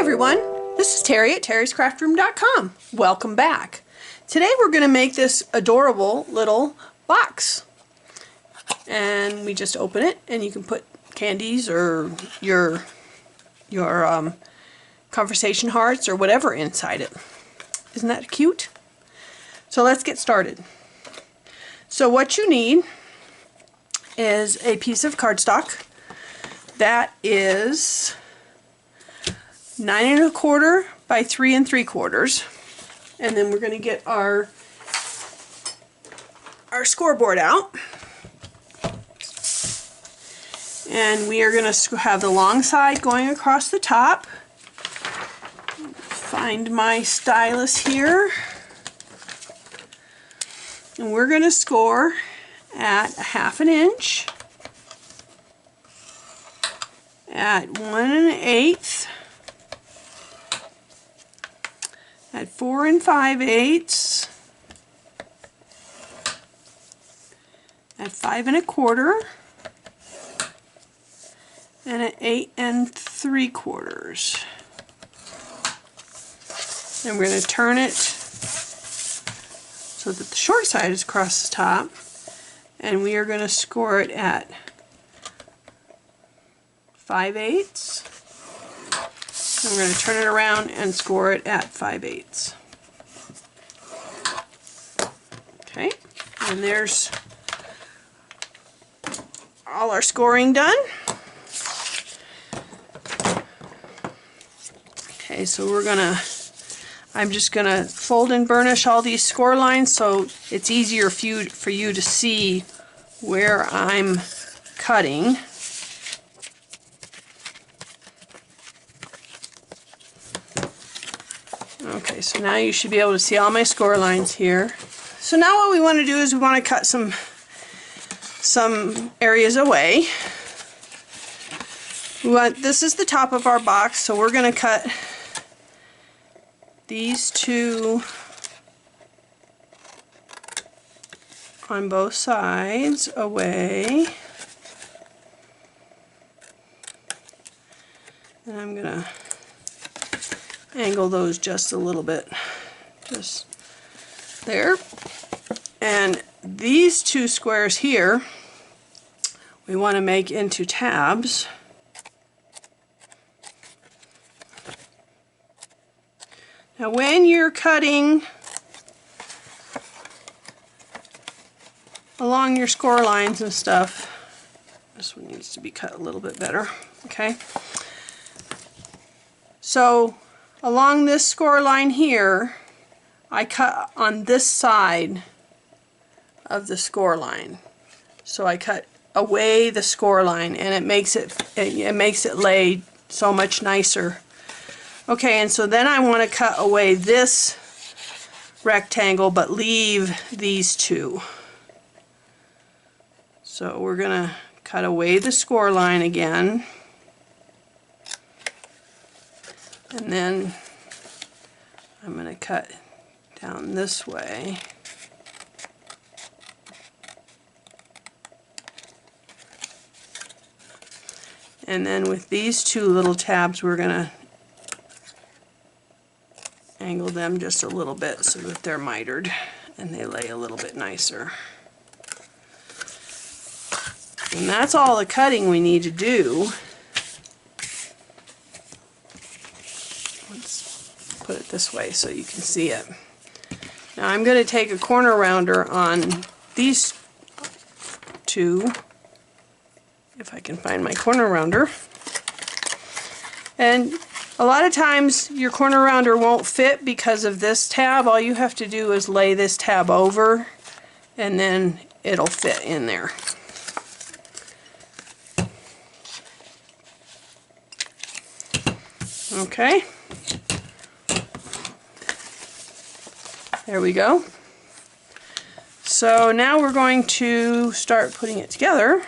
everyone, this is Terry at terryscraftroom.com. Welcome back. Today we're going to make this adorable little box. And we just open it and you can put candies or your conversation hearts or whatever inside it. Isn't that cute? So let's get started. So what you need is a piece of cardstock that is 9 1/4 by 3 3/4, and then we're going to get our scoreboard out, and we are going to have the long side going across the top. Find my stylus here, and we're going to score at 1/2 inch, at 1 1/8, at 4 5/8, at 5 1/4, and at 8 3/4. And we're going to turn it so that the short side is across the top, and we are going to score it at 5/8. And we're going to turn it around and score it at 5/8. Okay, and there's all our scoring done. Okay, so I'm just going to fold and burnish all these score lines so it's easier for you to see where I'm cutting. Okay, so now you should be able to see all my score lines here. So now what we want to do is we want to cut some areas away. This is the top of our box, so we're going to cut these two on both sides away. And I'm going to angle those just a little bit, just there. And these two squares here we want to make into tabs. Now when you're cutting along your score lines and stuff, this one needs to be cut a little bit better, okay? So along this score line here, I cut on this side of the score line. So I cut away the score line, and it makes it lay so much nicer. Okay, and so then I want to cut away this rectangle but leave these two. So we're going to cut away the score line again, and then I'm going to cut down this way. And then with these two little tabs we're going to angle them just a little bit so that they're mitered and they lay a little bit nicer. And that's all the cutting we need to do. Let's put it this way so you can see it. Now I'm going to take a corner rounder on these two, if I can find my corner rounder. And a lot of times your corner rounder won't fit because of this tab. All you have to do is lay this tab over and then it'll fit in there. Okay, there we go. So now we're going to start putting it together.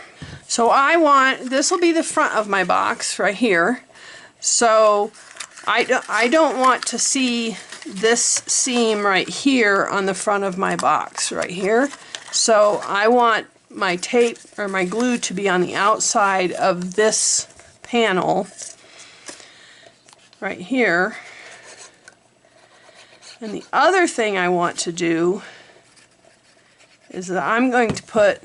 So this will be the front of my box right here. So I don't want to see this seam right here on the front of my box right here. So I want my tape or my glue to be on the outside of this panel. right here. And the other thing I want to do is that I'm going to put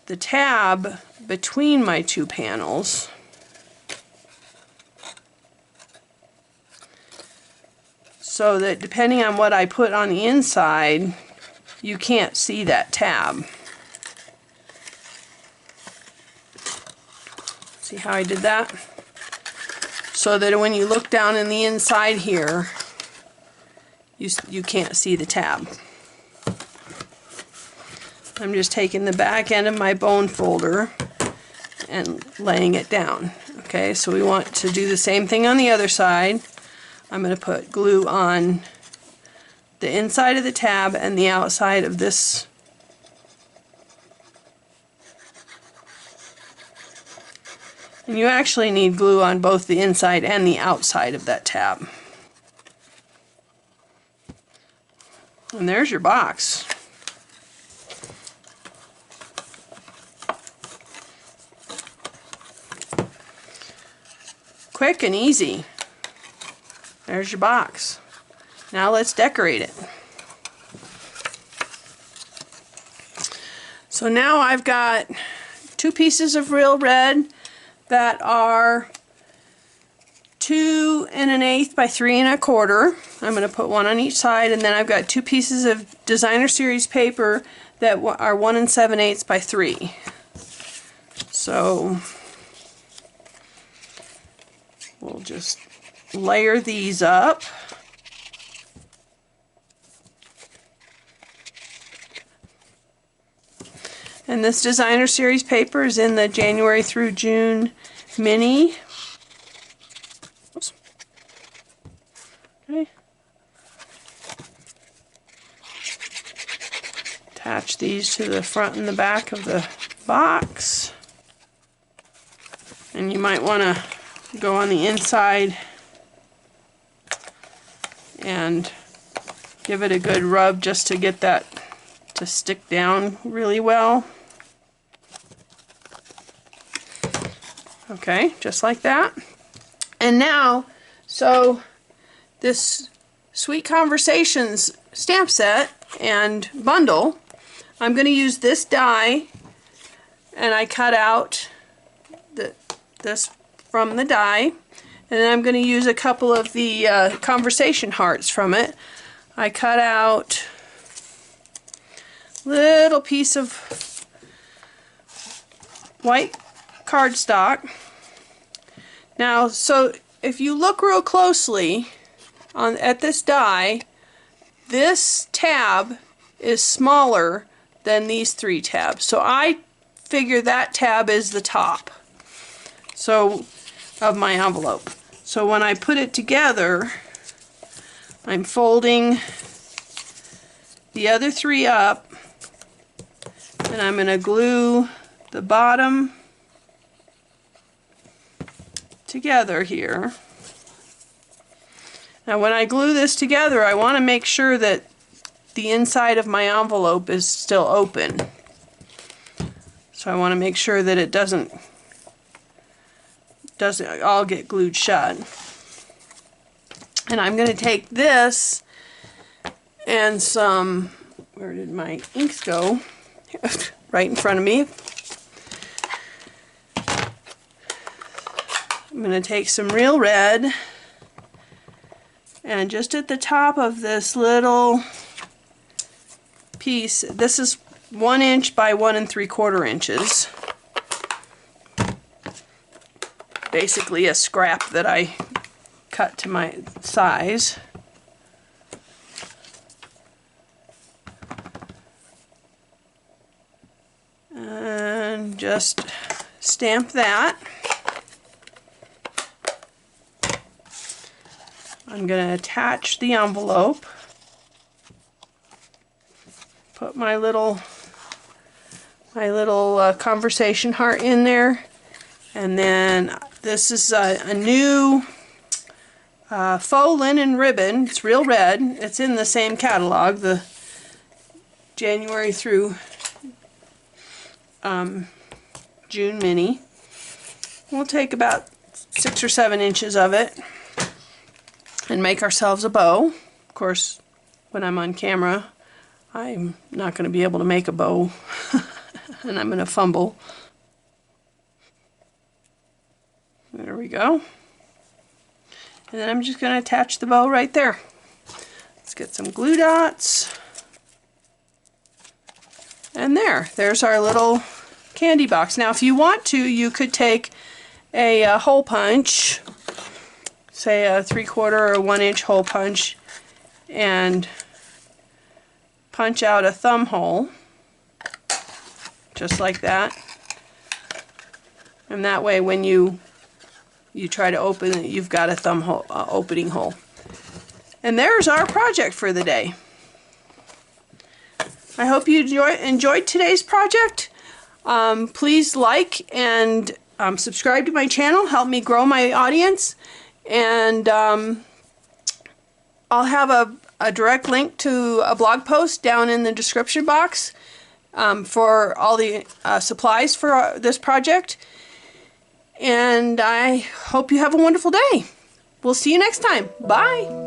the tab between my two panels. So that depending on what I put on the inside, you can't see that tab. See how I did that? So that when you look down in the inside here, you can't see the tab. I'm just taking the back end of my bone folder and laying it down. Okay, so we want to do the same thing on the other side. I'm going to put glue on the inside of the tab and the outside of this. And you actually need glue on both the inside and the outside of that tab. And there's your box. Quick and easy. There's your box. Now let's decorate it. So now I've got 2 pieces of real red that are 2 1/8 by 3 1/4. I'm going to put one on each side, and then I've got 2 pieces of designer series paper that are 1 7/8 by 3. So we'll just layer these up. And this designer series paper is in the January through June mini. Oops. Okay. Attach these to the front and the back of the box. And you might want to go on the inside and give it a good rub just to get that to stick down really well. Okay, just like that. And now, so this Sweet Conversations stamp set and bundle, I'm going to use this die, and I cut out this from the die, and then I'm going to use a couple of the conversation hearts from it. I cut out a little piece of white cardstock. Now, so if you look real closely at this die, this tab is smaller than these 3 tabs. So I figure that tab is the top of my envelope. So when I put it together, I'm folding the other 3 up, and I'm going to glue the bottom together here. Now when I glue this together, I want to make sure that the inside of my envelope is still open. So I want to make sure that it doesn't all get glued shut. And I'm going to take this and some, where did my inks go? Right in front of me. I'm going to take some real red, and just at the top of this little piece, this is 1 inch by 1 3/4 inches. Basically a scrap that I cut to my size. And just stamp that. I'm going to attach the envelope, put my little conversation heart in there, and then this is a new faux linen ribbon. It's real red. It's in the same catalog, the January through June mini. We'll take about 6 or 7 inches of it and make ourselves a bow. Of course, when I'm on camera, I'm not going to be able to make a bow and I'm going to fumble. There we go. And then I'm just going to attach the bow right there. Let's get some glue dots. And there's our little candy box. Now if you want to, you could take a hole punch, say a 3/4 or 1 inch hole punch, and punch out a thumb hole, just like that. And that way when you try to open it, you've got a thumb hole, opening hole. And there's our project for the day. I hope you enjoyed today's project. Please like and subscribe to my channel. Help me grow my audience. And I'll have a direct link to a blog post down in the description box for all the supplies for this project. And I hope you have a wonderful day. We'll see you next time. Bye.